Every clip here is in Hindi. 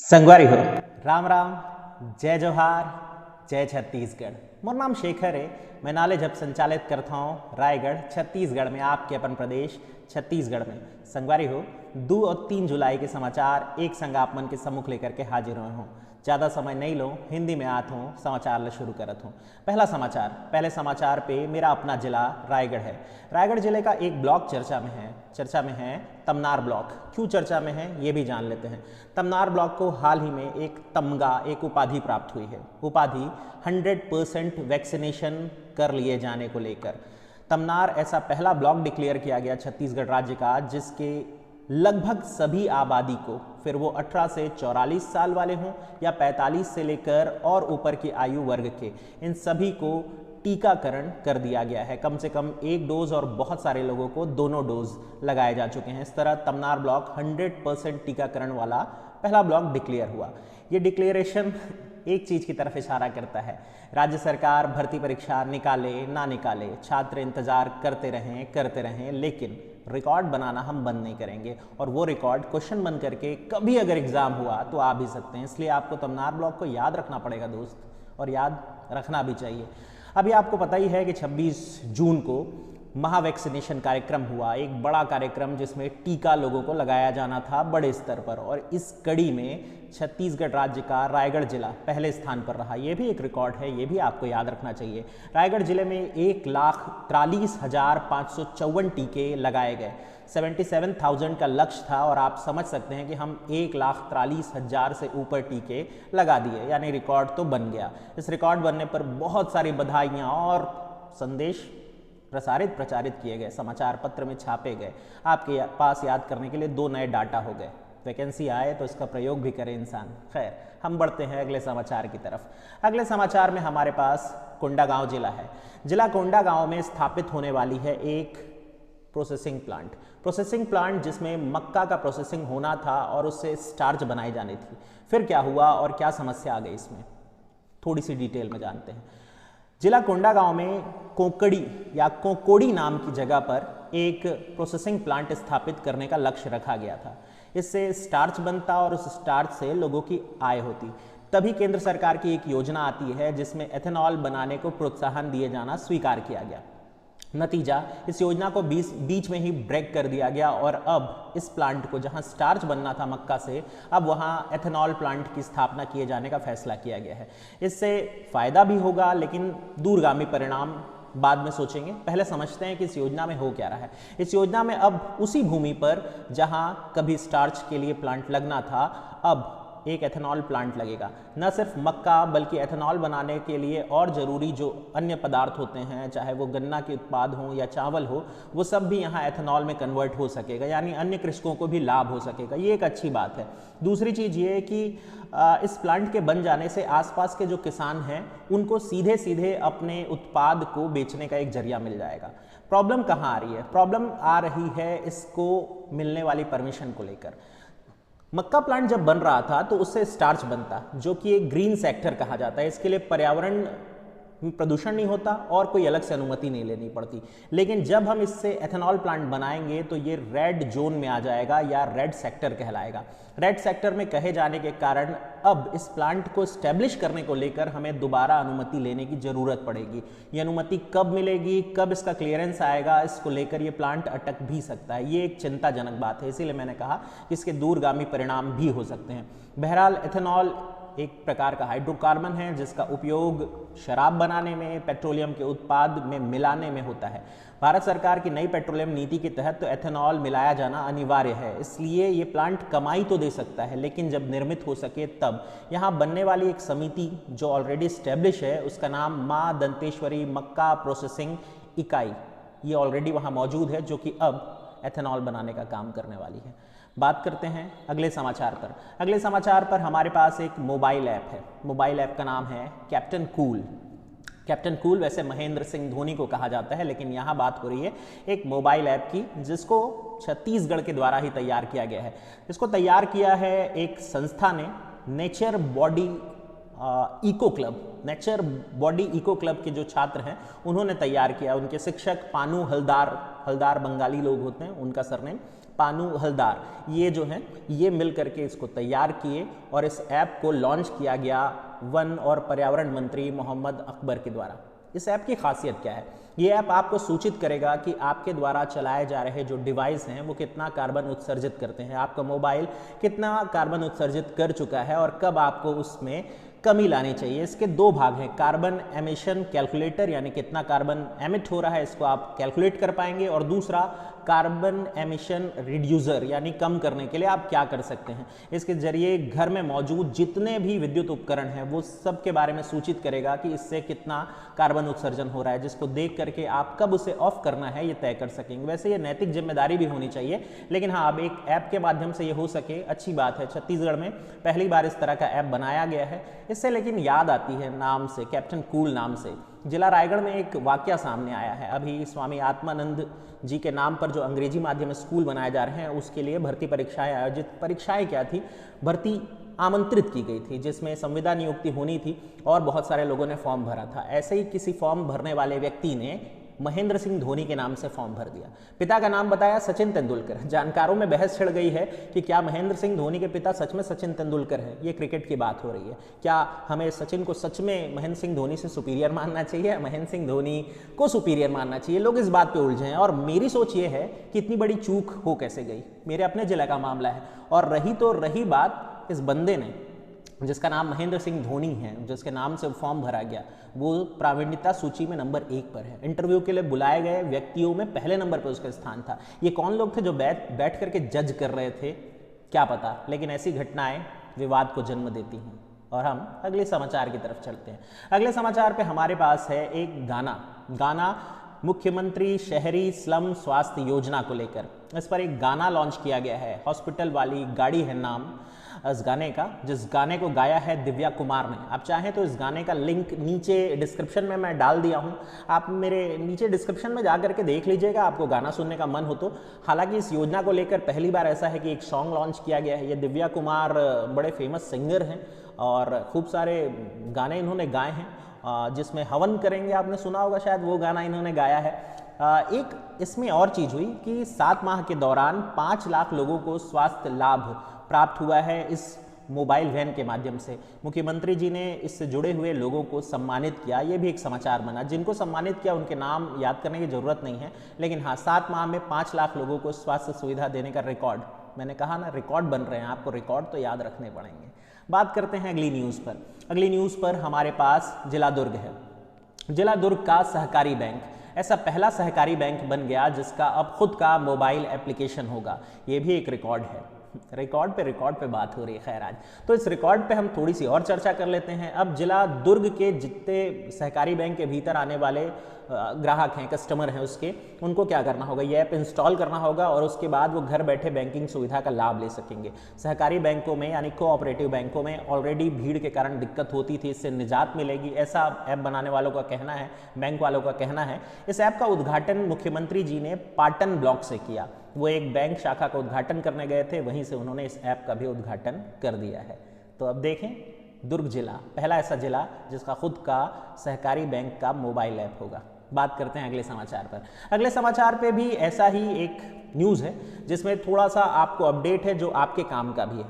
संगवारी हो राम राम। जय जोहार, जय छत्तीसगढ़। मोर नाम शेखर है। मैं नॉलेज हब संचालित करता हूँ रायगढ़ छत्तीसगढ़ में, आपके अपन प्रदेश छत्तीसगढ़ में। संगवारी हो 2 और 3 जुलाई के समाचार एक संग आप मन के सम्मुख लेकर के हाजिर हुए हूँ। ज़्यादा समय नहीं लो, हिंदी में आता हूँ, समाचार ले शुरू करत हूँ। पहले समाचार पे मेरा अपना जिला रायगढ़ है। रायगढ़ जिले का एक ब्लॉक चर्चा में है तमनार ब्लॉक। क्यों चर्चा में है ये भी जान लेते हैं। तमनार ब्लॉक को हाल ही में एक तमगा, एक उपाधि प्राप्त हुई है। उपाधि 100% वैक्सीनेशन कर लिए जाने को लेकर तमनार ऐसा पहला ब्लॉक डिक्लेयर किया गया छत्तीसगढ़ राज्य का, जिसके लगभग सभी आबादी को, फिर वो 18 से 44 साल वाले हों या 45 से लेकर और ऊपर की आयु वर्ग के, इन सभी को टीकाकरण कर दिया गया है। कम से कम 1 डोज और बहुत सारे लोगों को दोनों डोज लगाए जा चुके हैं। इस तरह तमनार ब्लॉक 100% टीकाकरण वाला पहला ब्लॉक डिक्लेयर हुआ। ये डिक्लेरेशन एक चीज़ की तरफ इशारा करता है, राज्य सरकार भर्ती परीक्षा निकाले ना निकाले, छात्र इंतजार करते रहें, लेकिन रिकॉर्ड बनाना हम बंद नहीं करेंगे। और वो रिकॉर्ड क्वेश्चन बन करके कभी अगर एग्ज़ाम हुआ तो आ भी सकते हैं। इसलिए आपको तमनार ब्लॉक को याद रखना पड़ेगा दोस्त, और याद रखना भी चाहिए। अभी आपको पता ही है कि 26 जून को महा वैक्सीनेशन कार्यक्रम हुआ, एक बड़ा कार्यक्रम जिसमें टीका लोगों को लगाया जाना था बड़े स्तर पर। और इस कड़ी में छत्तीसगढ़ राज्य का रायगढ़ जिला पहले स्थान पर रहा। ये भी एक रिकॉर्ड है, ये भी आपको याद रखना चाहिए। रायगढ़ जिले में 1,43,554 टीके लगाए गए। 77,000 का लक्ष्य था और आप समझ सकते हैं कि हम 1,43,000 से ऊपर टीके लगा दिए, यानी रिकॉर्ड तो बन गया। इस रिकॉर्ड बनने पर बहुत सारी बधाइयाँ और संदेश प्रचारित किए गए, समाचार पत्र में छापे गए। आपके पास याद करने के लिए 2 नए डाटा हो गए। वैकेंसी आए तो इसका प्रयोग भी करे इंसान। खैर, हम बढ़ते हैं अगले समाचार की तरफ। अगले समाचार में हमारे पास कोंडागांव जिला है। जिला कोंडागांव में स्थापित होने वाली है एक प्रोसेसिंग प्लांट जिसमें मक्का का प्रोसेसिंग होना था और उससे स्टार्च बनाई जानी थी। फिर क्या हुआ और क्या समस्या आ गई, इसमें थोड़ी सी डिटेल में जानते हैं। जिला कोंडागांव में कोकोड़ी नाम की जगह पर एक प्रोसेसिंग प्लांट स्थापित करने का लक्ष्य रखा गया था। इससे स्टार्च बनता और उस स्टार्च से लोगों की आय होती। तभी केंद्र सरकार की एक योजना आती है जिसमें एथेनॉल बनाने को प्रोत्साहन दिए जाना स्वीकार किया गया। नतीजा, इस योजना को बीच में ही ब्रेक कर दिया गया और अब इस प्लांट को, जहां स्टार्च बनना था मक्का से, अब वहां एथेनॉल प्लांट की स्थापना किए जाने का फैसला किया गया है। इससे फायदा भी होगा, लेकिन दूरगामी परिणाम बाद में सोचेंगे। पहले समझते हैं कि इस योजना में हो क्या रहा है। इस योजना में अब उसी भूमि पर जहां कभी स्टार्च के लिए प्लांट लगना था, अब एक एथेनॉल प्लांट लगेगा। न सिर्फ मक्का बल्कि एथेनॉल बनाने के लिए और ज़रूरी जो अन्य पदार्थ होते हैं, चाहे वो गन्ना के उत्पाद हो या चावल हो, वो सब भी यहाँ एथेनॉल में कन्वर्ट हो सकेगा, यानी अन्य कृषकों को भी लाभ हो सकेगा। ये एक अच्छी बात है। दूसरी चीज़ ये है कि इस प्लांट के बन जाने से आसपास के जो किसान हैं उनको सीधे सीधे अपने उत्पाद को बेचने का एक जरिया मिल जाएगा। प्रॉब्लम कहाँ आ रही है? प्रॉब्लम आ रही है इसको मिलने वाली परमिशन को लेकर। मक्का प्लांट जब बन रहा था तो उससे स्टार्च बनता, जो कि एक ग्रीन सेक्टर कहा जाता है। इसके लिए पर्यावरण प्रदूषण नहीं होता और कोई अलग से अनुमति नहीं लेनी पड़ती। लेकिन जब हम इससे एथेनॉल प्लांट बनाएंगे तो ये रेड जोन में आ जाएगा या रेड सेक्टर कहलाएगा। रेड सेक्टर में कहे जाने के कारण अब इस प्लांट को स्टैब्लिश करने को लेकर हमें दोबारा अनुमति लेने की ज़रूरत पड़ेगी। ये अनुमति कब मिलेगी, कब इसका क्लियरेंस आएगा, इसको लेकर ये प्लांट अटक भी सकता है। ये एक चिंताजनक बात है, इसीलिए मैंने कहा कि इसके दूरगामी परिणाम भी हो सकते हैं। बहरहाल, एथेनॉल एक प्रकार का हाइड्रोकार्बन है जिसका उपयोग शराब बनाने में, पेट्रोलियम के उत्पाद में मिलाने में होता है। भारत सरकार की नई पेट्रोलियम नीति के तहत तो एथेनॉल मिलाया जाना अनिवार्य है। इसलिए ये प्लांट कमाई तो दे सकता है, लेकिन जब निर्मित हो सके तब। यहाँ बनने वाली एक समिति जो ऑलरेडी स्टैब्लिश है, उसका नाम माँ दंतेश्वरी मक्का प्रोसेसिंग इकाई, ये ऑलरेडी वहाँ मौजूद है, जो कि अब एथेनॉल बनाने का काम करने वाली है। बात करते हैं अगले समाचार पर। अगले समाचार पर हमारे पास एक मोबाइल ऐप है। मोबाइल ऐप का नाम है कैप्टन कूल। कैप्टन कूल वैसे महेंद्र सिंह धोनी को कहा जाता है, लेकिन यहाँ बात हो रही है एक मोबाइल ऐप की, जिसको छत्तीसगढ़ के द्वारा ही तैयार किया गया है। इसको तैयार किया है एक संस्था ने, नेचर बॉडी इको क्लब के जो छात्र हैं उन्होंने तैयार किया। उनके शिक्षक पानू हलदार बंगाली लोग होते हैं, उनका सरनेम पानू हलदार, ये जो हैं ये मिल करके इसको तैयार किए और इस ऐप को लॉन्च किया गया वन और पर्यावरण मंत्री मोहम्मद अकबर के द्वारा। इस ऐप की खासियत क्या है? ये ऐप आपको सूचित करेगा कि आपके द्वारा चलाए जा रहे जो डिवाइस हैं वो कितना कार्बन उत्सर्जित करते हैं, आपका मोबाइल कितना कार्बन उत्सर्जित कर चुका है और कब आपको उसमें कमी लानी चाहिए। इसके दो भाग हैं, कार्बन एमिशन कैलकुलेटर यानी कितना कार्बन एमिट हो रहा है इसको आप कैलकुलेट कर पाएंगे, और दूसरा कार्बन एमिशन रिड्यूसर यानी कम करने के लिए आप क्या कर सकते हैं। इसके जरिए घर में मौजूद जितने भी विद्युत उपकरण हैं वो सब के बारे में सूचित करेगा कि इससे कितना कार्बन उत्सर्जन हो रहा है, जिसको देख करके आप कब उसे ऑफ करना है ये तय कर सकेंगे। वैसे ये नैतिक जिम्मेदारी भी होनी चाहिए, लेकिन हाँ अब एक ऐप के माध्यम से ये हो सके अच्छी बात है। छत्तीसगढ़ में पहली बार इस तरह का ऐप बनाया गया है। इससे लेकिन याद आती है नाम से, कैप्टन कूल नाम से जिला रायगढ़ में एक वाकया सामने आया है। अभी स्वामी आत्मानंद जी के नाम पर जो अंग्रेजी माध्यम स्कूल बनाए जा रहे हैं उसके लिए भर्ती परीक्षाएं आयोजित, परीक्षाएं क्या थी, भर्ती आमंत्रित की गई थी जिसमें संविदा नियुक्ति होनी थी और बहुत सारे लोगों ने फॉर्म भरा था। ऐसे ही किसी फॉर्म भरने वाले व्यक्ति ने महेंद्र सिंह धोनी के नाम से फॉर्म भर दिया। पिता का नाम बताया सचिन तेंदुलकर। जानकारों में बहस छिड़ गई है कि क्या महेंद्र सिंह धोनी के पिता सच में सचिन तेंदुलकर है। ये क्रिकेट की बात हो रही है, क्या हमें सचिन को सच में महेंद्र सिंह धोनी से सुपीरियर मानना चाहिए, महेंद्र सिंह धोनी को सुपीरियर मानना चाहिए? लोग इस बात पे उलझे हैं और मेरी सोच ये है कि इतनी बड़ी चूक हो कैसे गई। मेरे अपने जिला का मामला है और रही बात इस बंदे ने जिसका नाम महेंद्र सिंह धोनी है, जिसके नाम से फॉर्म भरा गया, वो प्रावीण्यता सूची में नंबर 1 पर है। इंटरव्यू के लिए बुलाए गए व्यक्तियों में पहले नंबर पर उसका स्थान था। ये कौन लोग थे जो बैठ करके जज कर रहे थे, क्या पता, लेकिन ऐसी घटनाएं विवाद को जन्म देती हैं। और हम अगले समाचार की तरफ चलते हैं। अगले समाचार पे हमारे पास है एक गाना मुख्यमंत्री शहरी स्लम स्वास्थ्य योजना को लेकर। इस पर एक गाना लॉन्च किया गया है, हॉस्पिटल वाली गाड़ी है नाम इस गाने का, जिस गाने को गाया है दिव्या कुमार ने। आप चाहें तो इस गाने का लिंक नीचे डिस्क्रिप्शन में मैं डाल दिया हूं, आप मेरे नीचे डिस्क्रिप्शन में जा करके देख लीजिएगा, आपको गाना सुनने का मन हो तो। हालांकि इस योजना को लेकर पहली बार ऐसा है कि एक सॉन्ग लॉन्च किया गया है। ये दिव्या कुमार बड़े फेमस सिंगर हैं और खूब सारे गाने इन्होंने गाए हैं, जिसमें हवन करेंगे आपने सुना होगा शायद, वो गाना इन्होंने गाया है। एक इसमें और चीज़ हुई कि 7 माह के दौरान 5 लाख लोगों को स्वास्थ्य लाभ प्राप्त हुआ है इस मोबाइल वैन के माध्यम से। मुख्यमंत्री जी ने इससे जुड़े हुए लोगों को सम्मानित किया, ये भी एक समाचार बना। जिनको सम्मानित किया उनके नाम याद करने की जरूरत नहीं है, लेकिन हाँ 7 माह में 5 लाख लोगों को स्वास्थ्य सुविधा देने का रिकॉर्ड, मैंने कहा ना रिकॉर्ड बन रहे हैं, आपको रिकॉर्ड तो याद रखने पड़ेंगे। बात करते हैं अगली न्यूज़ पर। अगली न्यूज़ पर हमारे पास जिला दुर्ग है। जिला दुर्ग का सहकारी बैंक ऐसा पहला सहकारी बैंक बन गया जिसका अब खुद का मोबाइल एप्लीकेशन होगा। ये भी एक रिकॉर्ड है। रिकॉर्ड पे बात हो रही है। खैर आज तो इस रिकॉर्ड पे हम थोड़ी सी और चर्चा कर लेते हैं। अब जिला दुर्ग के जितने सहकारी बैंक के भीतर आने वाले ग्राहक हैं, कस्टमर हैं उसके, उनको क्या करना होगा, ये ऐप इंस्टॉल करना होगा और उसके बाद वो घर बैठे बैंकिंग सुविधा का लाभ ले सकेंगे। सहकारी बैंकों में यानी कोऑपरेटिव बैंकों में ऑलरेडी भीड़ के कारण दिक्कत होती थी, इससे निजात मिलेगी, ऐसा ऐप बनाने वालों का कहना है, बैंक वालों का कहना है। इस ऐप का उद्घाटन मुख्यमंत्री जी ने पाटन ब्लॉक से किया। वो एक बैंक शाखा का उद्घाटन करने गए थे, वहीं से उन्होंने इस ऐप का भी उद्घाटन कर दिया है। तो अब देखें, दुर्ग जिला पहला ऐसा जिला जिसका खुद का सहकारी बैंक का मोबाइल ऐप होगा। बात करते हैं अगले समाचार पर। अगले समाचार पे भी ऐसा ही एक न्यूज़ है जिसमें थोड़ा सा आपको अपडेट है जो आपके काम का भी है।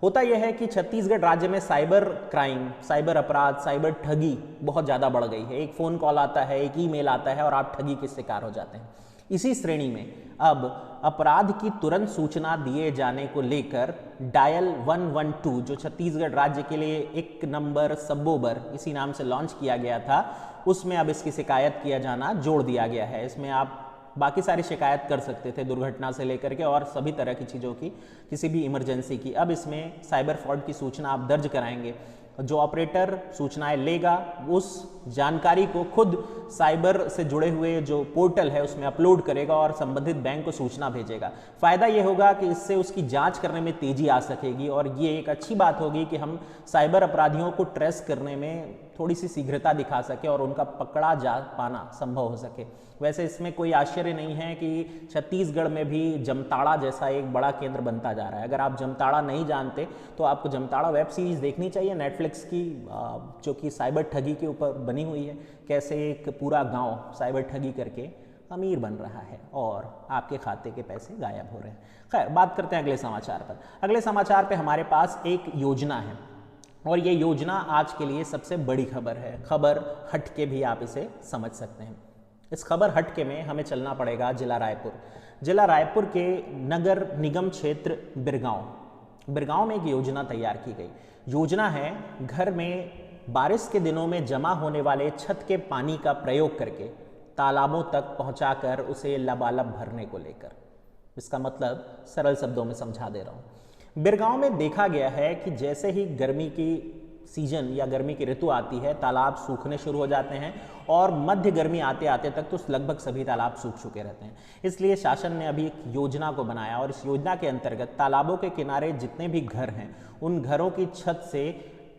होता यह है कि छत्तीसगढ़ राज्य में साइबर क्राइम, साइबर अपराध, साइबर ठगी बहुत ज़्यादा बढ़ गई है। एक फ़ोन कॉल आता है, एक ईमेल आता है और आप ठगी के शिकार हो जाते हैं। इसी श्रेणी में अब अपराध की तुरंत सूचना दिए जाने को लेकर डायल 112 जो छत्तीसगढ़ राज्य के लिए एक नंबर सबोबर इसी नाम से लॉन्च किया गया था, उसमें अब इसकी शिकायत किया जाना जोड़ दिया गया है। इसमें आप बाकी सारी शिकायत कर सकते थे, दुर्घटना से लेकर के और सभी तरह की चीज़ों की, किसी भी इमरजेंसी की। अब इसमें साइबर फ्रॉड की सूचना आप दर्ज कराएंगे। जो ऑपरेटर सूचनाएं लेगा उस जानकारी को खुद साइबर से जुड़े हुए जो पोर्टल है उसमें अपलोड करेगा और संबंधित बैंक को सूचना भेजेगा। फ़ायदा ये होगा कि इससे उसकी जांच करने में तेज़ी आ सकेगी और ये एक अच्छी बात होगी कि हम साइबर अपराधियों को ट्रेस करने में थोड़ी सी शीघ्रता दिखा सके और उनका पकड़ा जा पाना संभव हो सके। वैसे इसमें कोई आश्चर्य नहीं है कि छत्तीसगढ़ में भी जमताड़ा जैसा एक बड़ा केंद्र बनता जा रहा है। अगर आप जमताड़ा नहीं जानते तो आपको जमताड़ा वेब सीरीज़ देखनी चाहिए नेटफ्लिक्स की, जो कि साइबर ठगी के ऊपर बनी हुई है। कैसे एक पूरा गांव साइबर ठगी करके अमीर बन रहा है और आपके खाते के पैसे गायब हो रहे हैं। खैर, बात करते हैं अगले समाचार पर। अगले समाचार पे हमारे पास एक योजना है और ये योजना आज के लिए सबसे बड़ी खबर है। खबर हटके भी आप इसे समझ सकते हैं। इस खबर हटके में हमें चलना पड़ेगा जिला रायपुर। जिला रायपुर के नगर निगम क्षेत्र बिरगांव में एक योजना तैयार की गई। योजना है घर में बारिश के दिनों में जमा होने वाले छत के पानी का प्रयोग करके तालाबों तक पहुंचाकर उसे लबालब भरने को लेकर। इसका मतलब सरल शब्दों में समझा दे रहा हूं। बिरगांव में देखा गया है कि जैसे ही गर्मी की सीजन या गर्मी की ऋतु आती है, तालाब सूखने शुरू हो जाते हैं और मध्य गर्मी आते आते तक तो लगभग सभी तालाब सूख चुके रहते हैं। इसलिए शासन ने अभी एक योजना को बनाया और इस योजना के अंतर्गत तालाबों के किनारे जितने भी घर हैं उन घरों की छत से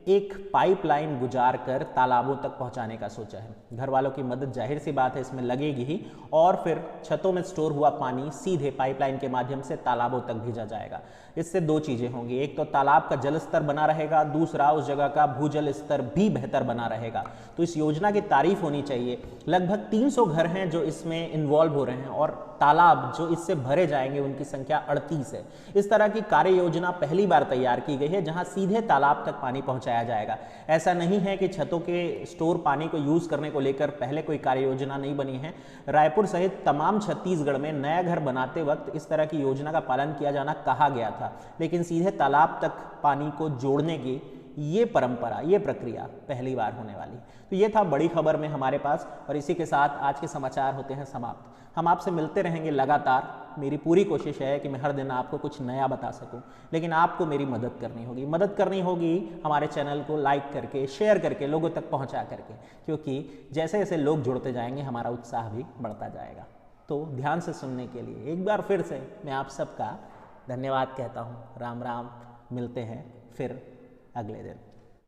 एक पाइपलाइन गुजार कर तालाबों तक पहुंचाने का सोचा है। घर वालों की मदद जाहिर सी बात है इसमें लगेगी ही और फिर छतों में स्टोर हुआ पानी सीधे पाइपलाइन के माध्यम से तालाबों तक भेजा जाएगा। इससे दो चीज़ें होंगी, एक तो तालाब का जल स्तर बना रहेगा, दूसरा उस जगह का भूजल स्तर भी बेहतर बना रहेगा। तो इस योजना की तारीफ होनी चाहिए। लगभग 300 घर हैं जो इसमें इन्वॉल्व हो रहे हैं और तालाब जो इससे भरे जाएंगे उनकी संख्या 38 है। इस तरह की कार्य योजना पहली बार तैयार की गई है जहां सीधे तालाब तक पानी पहुंचाया जाएगा। ऐसा नहीं है कि छतों के स्टोर पानी को यूज करने को लेकर पहले कोई कार्य योजना नहीं बनी है। रायपुर सहित तमाम छत्तीसगढ़ में नया घर बनाते वक्त इस तरह की योजना का पालन किया जाना कहा गया था, लेकिन सीधे तालाब तक पानी को जोड़ने की ये परंपरा, ये प्रक्रिया पहली बार होने वाली। तो ये था बड़ी खबर में हमारे पास और इसी के साथ आज के समाचार होते हैं समाप्त। हम आपसे मिलते रहेंगे लगातार। मेरी पूरी कोशिश है कि मैं हर दिन आपको कुछ नया बता सकूं, लेकिन आपको मेरी मदद करनी होगी हमारे चैनल को लाइक करके, शेयर करके, लोगों तक पहुंचा करके, क्योंकि जैसे जैसे लोग जुड़ते जाएंगे हमारा उत्साह भी बढ़ता जाएगा। तो ध्यान से सुनने के लिए एक बार फिर से मैं आप सबका धन्यवाद कहता हूँ। राम राम, मिलते हैं फिर अगले दिन।